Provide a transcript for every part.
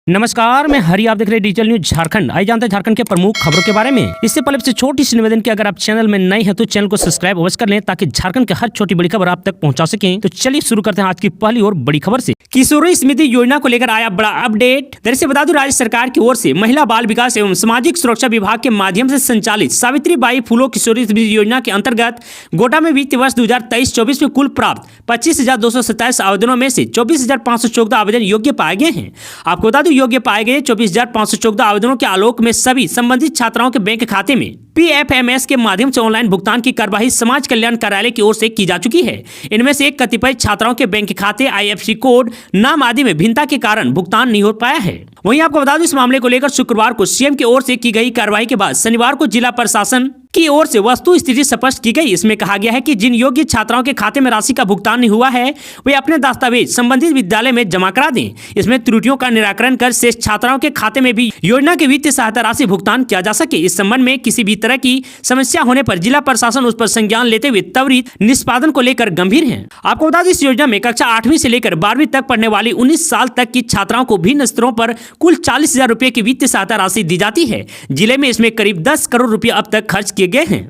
नमस्कार, मैं हरी, आप देख रहे हैं डिजिटल न्यूज झारखंड। आइए जानते हैं झारखंड के प्रमुख खबरों के बारे में। इससे पहले से छोटी सी निवेदन की अगर आप चैनल में नए हैं तो चैनल को सब्सक्राइब अवश्य कर लें ताकि झारखंड के हर छोटी बड़ी खबर आप तक पहुंचा सकें। तो चलिए शुरू करते हैं आज की पहली और बड़ी खबर से। किशोरी स्मृति योजना को लेकर आया बड़ा अपडेट। दरअसल बता दूं, राज्य सरकार की ओर से महिला बाल विकास एवं सामाजिक सुरक्षा विभाग के माध्यम से संचालित सावित्रीबाई फुले किशोरी स्मृति योजना के अंतर्गत गोड्डा में वित्तीय वर्ष 2023-24 में कुल प्राप्त 25,227 आवेदनों में से 24,514 आवेदन योग्य पाए गए हैं। आपको बता दूं, योग्य पाए गए 24,514 आवेदनों के आलोक में सभी संबंधित छात्राओं के बैंक खाते में PFMS के माध्यम से ऑनलाइन भुगतान की कार्यवाही समाज कल्याण कार्यालय की ओर से की जा चुकी है। इनमें से कतिपय छात्राओं के बैंक खाते, IFSC कोड, नाम आदि में भिन्नता के कारण भुगतान नहीं हो पाया है। वहीं आपको बता दूं, इस मामले को लेकर शुक्रवार को CM की ओर से की गई कार्रवाई के बाद शनिवार को जिला प्रशासन की ओर से वस्तु स्थिति स्पष्ट की गई। इसमें कहा गया है कि जिन योग्य छात्राओं के खाते में राशि का भुगतान नहीं हुआ है वे अपने दस्तावेज संबंधित विद्यालय में जमा करा दें। इसमें त्रुटियों का निराकरण कर शेष छात्राओं के खाते में भी योजना की वित्तीय सहायता राशि भुगतान किया जा सके। इस संबंध में किसी भी तरह की समस्या होने पर जिला प्रशासन उस पर संज्ञान लेते हुए त्वरित निष्पादन को लेकर गंभीर है। आपको बता दें, इस योजना में कक्षा 8वीं से लेकर 12वीं तक पढ़ने वाली 19 साल तक की छात्राओं को भिन्न स्तरों पर कुल 40,000 रुपए की वित्तीय सहायता राशि दी जाती है। जिले में इसमें करीब 10 करोड़ रुपए अब तक खर्च किए गए हैं।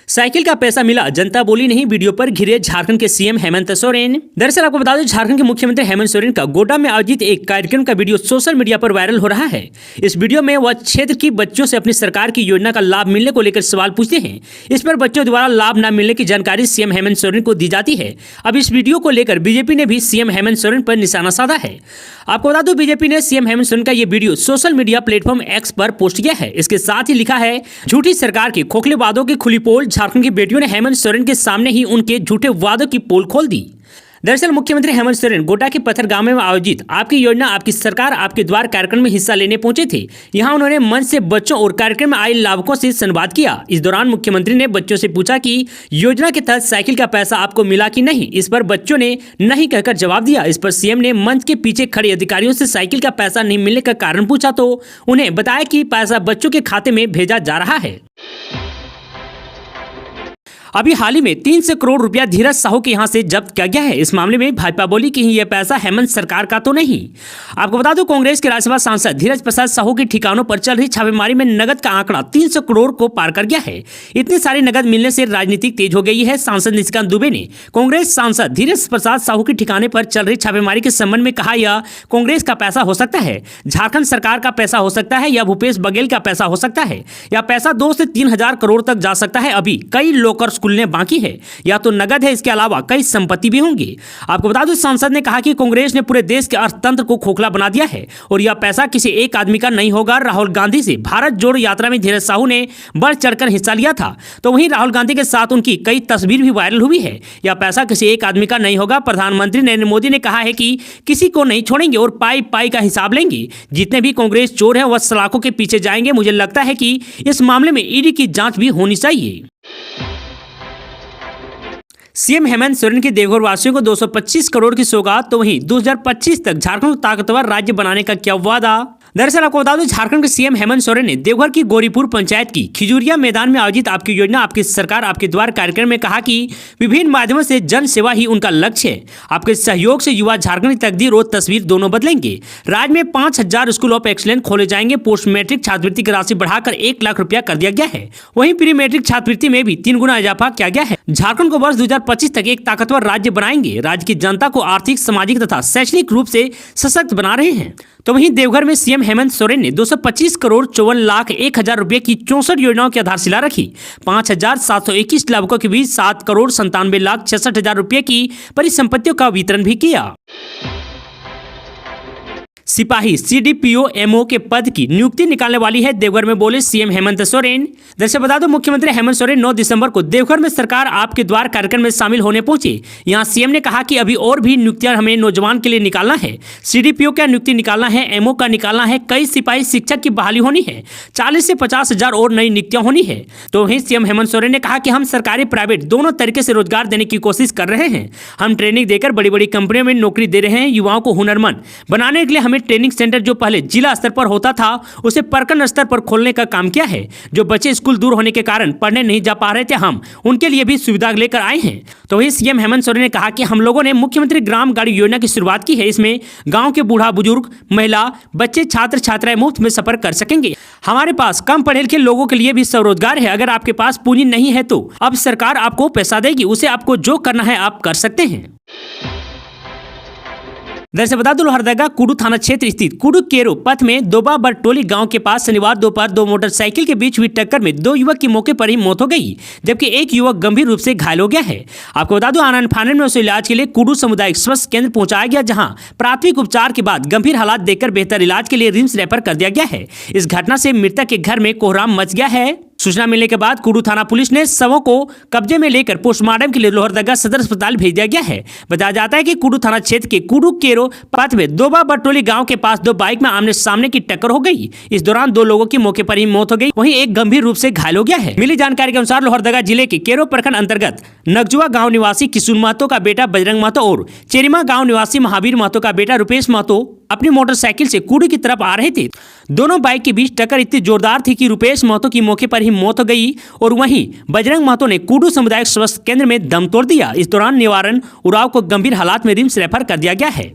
साइकिल का पैसा मिला, जनता बोली नहीं, वीडियो पर घिरे झारखंड के CM हेमंत सोरेन। दरअसल आपको बता दें, झारखंड के मुख्यमंत्री हेमंत सोरेन का गोड्डा में आयोजित एक कार्यक्रम का वीडियो सोशल मीडिया पर वायरल हो रहा है। इस वीडियो में वह क्षेत्र की बच्चों से अपनी सरकार की योजना का लाभ मिलने को लेकर सवाल पूछते हैं। इस पर बच्चों द्वारा लाभ न मिलने की जानकारी CM हेमंत सोरेन को दी जाती है। अब इस वीडियो को लेकर बीजेपी ने भी CM हेमंत सोरेन पर निशाना साधा है। आपको बता दूं, बीजेपी ने CM हेमंत सोरेन का ये video social media platform X पर पोस्ट किया है। इसके साथ ही लिखा है, झूठी सरकार के खोखले वादों की खुली पोल, झारखंड की बेटियों ने हेमंत सोरेन के सामने ही उनके झूठे वादों की पोल खोल दी। दरअसल मुख्यमंत्री हेमंत सोरेन गोड्डा के पत्थरगाम में आयोजित आपकी योजना आपकी सरकार आपके द्वार कार्यक्रम में हिस्सा लेने पहुंचे थे। यहां उन्होंने मंच से बच्चों और कार्यक्रम में आए लाभुकों से संवाद किया। इस दौरान मुख्यमंत्री ने बच्चों से पूछा कि योजना के तहत साइकिल का पैसा आपको मिला कि नहीं। इस पर बच्चों ने नहीं कहकर जवाब दिया। इस पर CM ने मंच के पीछे खड़े अधिकारियों से साइकिल का पैसा नहीं मिलने का कारण पूछा तो उन्हें बताया कि पैसा बच्चों के खाते में भेजा जा रहा है। अभी हाल ही में 300 करोड़ रुपया धीरज साहू के यहां से जब्त किया गया है। इस मामले में भाजपा बोली कि यह पैसा हेमंत सरकार का तो नहीं। आपको बता दो, कांग्रेस के राज्यसभा सांसद धीरज प्रसाद साहू के ठिकानों पर चल रही छापेमारी में नगद का आंकड़ा 300 करोड़ को पार कर गया है। इतनी सारी नगद मिलने से राजनीति तेज हो गई है। सांसद निशिकांत दुबे ने कांग्रेस सांसद धीरज प्रसाद साहू के ठिकाने पर चल रही छापेमारी के संबंध में कहा, यह कांग्रेस का पैसा हो सकता है, झारखंड सरकार का पैसा हो सकता है, या भूपेश बघेल का पैसा हो सकता है, या पैसा 2 से 3 हजार करोड़ तक जा सकता है। अभी कई लॉकर्स खुलने बाकी है, या तो नगद है, इसके अलावा कई संपत्ति भी होंगी। आपको बता दूं, सांसद ने कहा कि कांग्रेस ने पूरे देश के अर्थतंत्र को खोखला बना दिया है और यह पैसा किसी एक आदमी का नहीं होगा। राहुल गांधी से भारत जोड़ो यात्रा में धीरज साहू ने बढ़ चढ़कर हिस्सा लिया था, तो वहीं राहुल गांधी के साथ उनकी कई तस्वीर भी वायरल हुई है। यह पैसा किसी एक आदमी का नहीं होगा। प्रधानमंत्री नरेंद्र मोदी ने कहा है कि किसी को नहीं छोड़ेंगे और पाई पाई का हिसाब लेंगे। जितने भी कांग्रेस चोर हैं वह सलाखों के पीछे जाएंगे। मुझे लगता है कि इस मामले में ED की जांच भी होनी चाहिए। CM हेमंत सोरेन के देवघर वासियों को 225 करोड़ की सौगात, तो वहीं 2025 तक झारखंड को ताकतवर राज्य बनाने का क्या वादा। दरअसल आपको बता दूं, झारखंड के CM हेमंत सोरेन ने देवघर की गौरीपुर पंचायत की खिजूरिया मैदान में आयोजित आपकी योजना आपकी सरकार आपके द्वार कार्यक्रम में कहा कि विभिन्न माध्यमों से जन सेवा ही उनका लक्ष्य है। आपके सहयोग से युवा झारखंड की तकदीर और तस्वीर दोनों बदलेंगे। राज्य में 5,000 स्कूल ऑफ एक्सीलेंस खोले जाएंगे। पोस्ट मैट्रिक छात्रवृत्ति की राशि बढ़ाकर 1 लाख रुपया कर दिया गया है। वहीं प्री मैट्रिक छात्रवृत्ति में भी 3 गुना इजाफा किया गया है। झारखंड को वर्ष 2025 तक एक ताकतवर राज्य बनाएंगे। राज्य की जनता को आर्थिक, सामाजिक तथा शैक्षणिक रूप से सशक्त बना रहे हैं। तो वहीं देवघर में CM हेमंत सोरेन ने 225 करोड़ 54 लाख 1 हजार रुपए की 64 योजनाओं की आधारशिला रखी। 5,721 लाभुकों के बीच 7 करोड़ 97 लाख 66 हजार रुपए की परिसंपत्तियों का वितरण भी किया। सिपाही CDPO MO के पद की नियुक्ति निकालने वाली है, देवघर में बोले CM हेमंत सोरेन। दरअसल बता दो, मुख्यमंत्री हेमंत सोरेन 9 दिसंबर को देवघर में सरकार आपके द्वार कार्यक्रम में शामिल होने पहुंचे। यहां CM ने कहा कि अभी और भी नियुक्तियां हमें नौजवान के लिए निकालना है। CDPO का नियुक्ति निकालना है, MO का निकालना है, कई सिपाही शिक्षक की बहाली होनी है, 40 से 50 हजार और नई नियुक्तियां होनी है। तो वहीं CM हेमंत सोरेन ने कहा कि हम सरकारी प्राइवेट दोनों तरीके से रोजगार देने की कोशिश कर रहे हैं। हम ट्रेनिंग देकर बड़ी बड़ी कंपनियों में नौकरी दे रहे हैं। युवाओं को हुनरमंद बनाने के लिए हमें में ट्रेनिंग सेंटर जो पहले जिला स्तर पर होता था उसे प्रखंड स्तर पर खोलने का काम किया है। जो बच्चे स्कूल दूर होने के कारण पढ़ने नहीं जा पा रहे थे, हम उनके लिए भी सुविधा लेकर आए हैं। तो वही सीएम हेमंत सोरेन ने कहा कि हम लोगों ने मुख्यमंत्री ग्राम गाड़ी योजना की शुरुआत की है। इसमें गाँव के बूढ़ा बुजुर्ग, महिला, बच्चे, छात्र छात्राएं मुफ्त में सफर कर सकेंगे। हमारे पास कम पढ़े लिखे लोगों के लिए भी स्वरोजगार है। अगर आपके पास पूंजी नहीं है तो अब सरकार आपको पैसा देगी, उसे आपको जो करना है आप कर सकते हैं। दरअसल बता दो, लोहरदगा कुडू थाना क्षेत्र स्थित कुडू केरो पथ में दोबा बरटोली गांव के पास शनिवार दोपहर दो मोटरसाइकिल के बीच हुई टक्कर में दो युवक की मौके पर ही मौत हो गई, जबकि एक युवक गंभीर रूप से घायल हो गया है। आपको बता दो, आनंद फानन में उसे इलाज के लिए कुडू सामुदायिक स्वास्थ्य केंद्र पहुंचाया गया, जहां प्राथमिक उपचार के बाद गंभीर हालात देखकर बेहतर इलाज के लिए रिम्स रेफर कर दिया गया है। इस घटना से मृतक के घर में कोहराम मच गया है। सूचना मिलने के बाद कुडू थाना पुलिस ने शवों को कब्जे में लेकर पोस्टमार्टम के लिए लोहरदगा सदर अस्पताल भेज दिया गया है। बताया जाता है कि कुडू थाना क्षेत्र के कुडू केरो पथ में दोबा बरटोली गांव के पास दो बाइक में आमने सामने की टक्कर हो गई। इस दौरान दो लोगों की मौके पर ही मौत हो गई, वहीं एक गंभीर रूप से घायल हो गया है। मिली जानकारी के अनुसार लोहरदगा जिले के केरो प्रखंड अंतर्गत नगजुआ गाँव निवासी किशुन महतो का बेटा बजरंग महतो और चेरिमा गाँव निवासी महावीर महतो का बेटा रुपेश महतो अपनी मोटरसाइकिल से कुडू की तरफ आ रहे थे। दोनों बाइक के बीच टक्कर इतनी जोरदार थी कि रुपेश महतो की मौके पर ही मौत हो गई और वहीं बजरंग महतो ने कुडू सामुदायिक स्वास्थ्य केंद्र में दम तोड़ दिया। इस दौरान निवारण उराव को गंभीर हालात में रिम्स रेफर कर दिया गया है।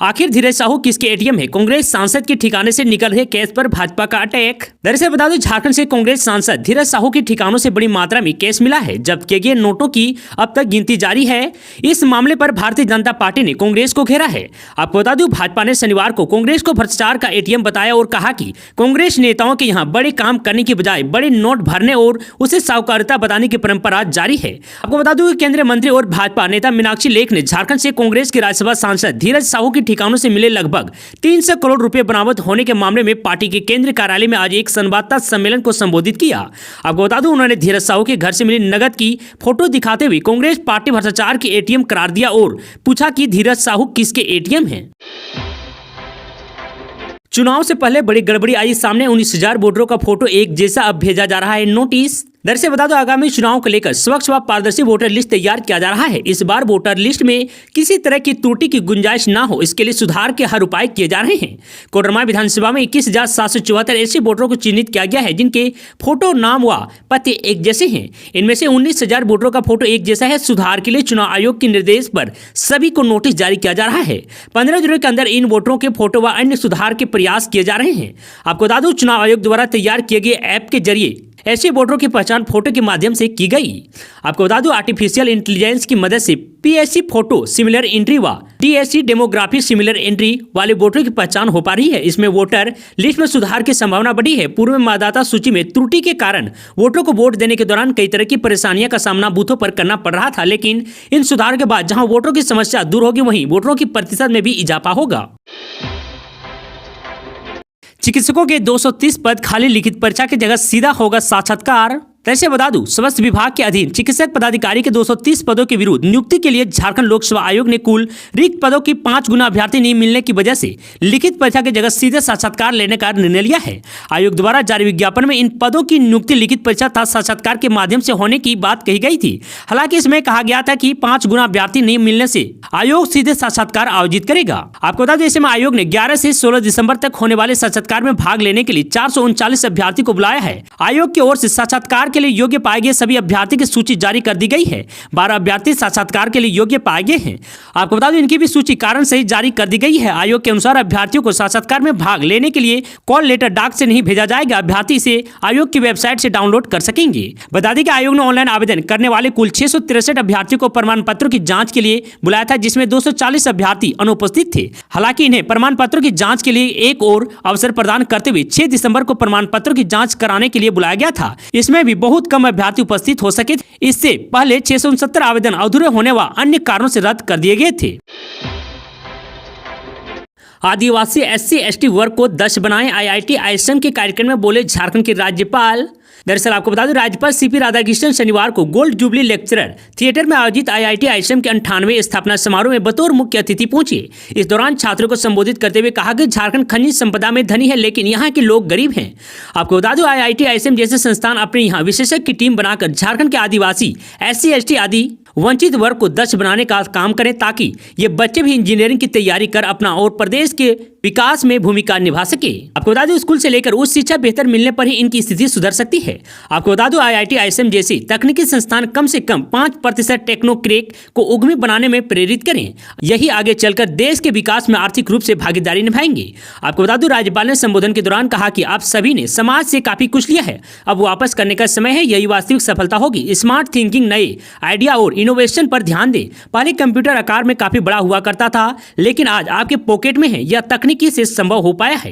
आखिर धीरज साहू किसके एटीएम है? कांग्रेस सांसद के ठिकाने से निकल रहे केस पर भाजपा का अटैक। दरअसल बता दो, झारखंड से कांग्रेस सांसद धीरज साहू के ठिकानों से बड़ी मात्रा में केस मिला है। जब्त किए गए नोटों की अब तक गिनती जारी है। इस मामले पर भारतीय जनता पार्टी ने कांग्रेस को घेरा है। आपको बता दूं, भाजपा ने शनिवार को कांग्रेस को भ्रष्टाचार का एटीएम बताया और कहा कि कांग्रेस नेताओं के यहाँ बड़े काम करने की बजाय बड़े नोट भरने और उसे साहूकारिता बताने की परंपरा जारी है। आपको बता दूं, केंद्रीय मंत्री और भाजपा नेता मीनाक्षी लेख ने झारखंड से कांग्रेस के राज्यसभा सांसद धीरज साहू के ठिकानों से मिले लगभग 300 करोड़ रुपए बरामद होने के मामले में पार्टी के केंद्रीय कार्यालय में आज एक संवाददाता सम्मेलन को संबोधित किया। आपको बता दूं, उन्होंने धीरज साहू के घर से मिली नकद की फोटो दिखाते हुए कांग्रेस पार्टी भ्रष्टाचार की एटीएम करार दिया और पूछा कि धीरज साहू किसके एटीएम हैं। चुनाव से पहले बड़ी गड़बड़ी आई सामने, 19,000 वोटरों का फोटो एक जैसा अब भेजा जा रहा है नोटिस। दरअसल बता दो, आगामी चुनाव को लेकर स्वच्छ व पारदर्शी वोटर लिस्ट तैयार किया जा रहा है। इस बार वोटर लिस्ट में किसी तरह की त्रुटि की गुंजाइश न हो, इसके लिए सुधार के हर उपाय किए जा रहे हैं। कोडरमा विधानसभा में 21,774 ऐसे वोटरों को चिन्हित किया गया है जिनके फोटो, नाम व पते एक जैसे हैं। इनमें से 19,000 वोटरों का फोटो एक जैसा है। सुधार के लिए चुनाव आयोग के निर्देश पर सभी को नोटिस जारी किया जा रहा है। 15 दिनों के अंदर इन वोटरों के फोटो व अन्य सुधार के प्रयास किए जा रहे हैं। आपको बता दूं, चुनाव आयोग द्वारा तैयार किए गए ऐप के जरिए ऐसे वोटरों की पहचान फोटो के माध्यम से की गई। आपको बता दूं, आर्टिफिशियल इंटेलिजेंस की मदद से पीएससी फोटो सिमिलर एंट्री व डीएससी डेमोग्राफी सिमिलर एंट्री वाले वोटरों की पहचान हो पा रही है। इसमें वोटर लिस्ट में सुधार की संभावना बढ़ी है। पूर्व में मतदाता सूची में त्रुटि के कारण वोटरों को वोट देने के दौरान कई तरह की परेशानियों का सामना बूथों पर करना पड़ रहा था, लेकिन इन सुधार के बाद जहां वोटरों की समस्या दूर होगी, वहीं वोटरों की प्रतिशत में भी इजाफा होगा। चिकित्सकों के 230 पद खाली, लिखित परीक्षा की जगह सीधा होगा साक्षात्कार। दरअसल बता दूं, स्वास्थ्य विभाग के अधीन चिकित्सक पदाधिकारी के 230 पदों के विरुद्ध नियुक्ति के लिए झारखंड लोकसेवा आयोग ने कुल रिक्त पदों की 5 गुना अभ्यर्थी नहीं मिलने की वजह से लिखित परीक्षा की जगह सीधे साक्षात्कार लेने का निर्णय लिया है। आयोग द्वारा जारी विज्ञापन में इन पदों की नियुक्ति लिखित परीक्षा तथा साक्षात्कार के माध्यम से होने की बात कही गई थी। हालांकि इसमें कहा गया था कि 5 गुना अभ्यर्थी नहीं मिलने से आयोग सीधे साक्षात्कार आयोजित करेगा। आपको बता दें, ऐसे में आयोग ने 11 से 16 दिसंबर तक होने वाले साक्षात्कार में भाग लेने के लिए 439 अभ्यर्थी को बुलाया है। आयोग की ओर से साक्षात्कार के लिए योग्य पाए गए सभी अभ्यर्थी की सूची जारी कर दी गई है। 12 अभ्यर्थी साक्षात्कार के लिए योग्य पाए गए हैं। आपको बता दें, इनकी भी सूची कारण से जारी कर दी गई है। आयोग के अनुसार अभ्यर्थियों को साक्षात्कार में भाग लेने के लिए कॉल लेटर डाक से नहीं भेजा जाएगा। अभ्यर्थी इसे आयोग की वेबसाइट से डाउनलोड कर सकेंगे। बता दें कि आयोग ने ऑनलाइन आवेदन करने वाले कुल 663 अभ्यर्थियों को प्रमाण पत्रों की जांच के लिए बुलाया था, जिसमें 240 अभ्यर्थी अनुपस्थित थे। हालांकि इन्हें प्रमाण पत्रों की जांच के लिए एक और अवसर प्रदान करते हुए 6 दिसंबर को प्रमाण पत्रों की जांच कराने के लिए बुलाया गया था। इसमें भी बहुत कम अभ्यर्थी उपस्थित हो सके। इससे पहले 669 आवेदन अधूरे होने व अन्य कारणों से रद्द कर दिए गए थे। आदिवासी SC ST वर्ग को 10 बनाएं, IIT ISM के कार्यक्रम में बोले झारखंड के राज्यपाल। दरअसल आपको बता दें, राज्यपाल CP राधाकृष्णन शनिवार को गोल्ड जुबली लेक्चरर थिएटर में आयोजित IIT ISM के 98वें स्थापना समारोह में बतौर मुख्य अतिथि पहुंचे। इस दौरान छात्रों को संबोधित करते हुए कहा कि झारखंड खनिज संपदा में धनी है, लेकिन यहाँ के लोग गरीब हैं। आपको बता दें, IIT ISM जैसे संस्थान अपने यहाँ विशेषज्ञ की टीम बनाकर झारखंड के आदिवासी SC ST आदि वंचित वर्ग को दक्ष बनाने का काम करें ताकि ये बच्चे भी इंजीनियरिंग की तैयारी कर अपना और प्रदेश के विकास में भूमिका निभा सके। आपको बता दें स्कूल से लेकर उच्च शिक्षा बेहतर मिलने पर ही इनकी स्थिति सुधर सकती है। आपको बता दो IIT ISM जैसी तकनीकी संस्थान कम से कम 5% टेक्नोक्रेक को उद्यमी बनाने में प्रेरित करें। यही आगे चलकर देश के विकास में आर्थिक रूप से भागीदारी निभाएंगे। आपको बता दो राज्यपाल ने संबोधन के दौरान कहा कि आप सभी ने समाज से काफी कुछ लिया है, अब वापस करने का समय है, यही वास्तविक सफलता होगी। स्मार्ट थिंकिंग, नए आइडिया और इनोवेशन पर ध्यान दें। पहले कंप्यूटर आकार में काफी बड़ा हुआ करता था, लेकिन आज आपके पॉकेट में है। यह तकनीकी से संभव हो पाया है।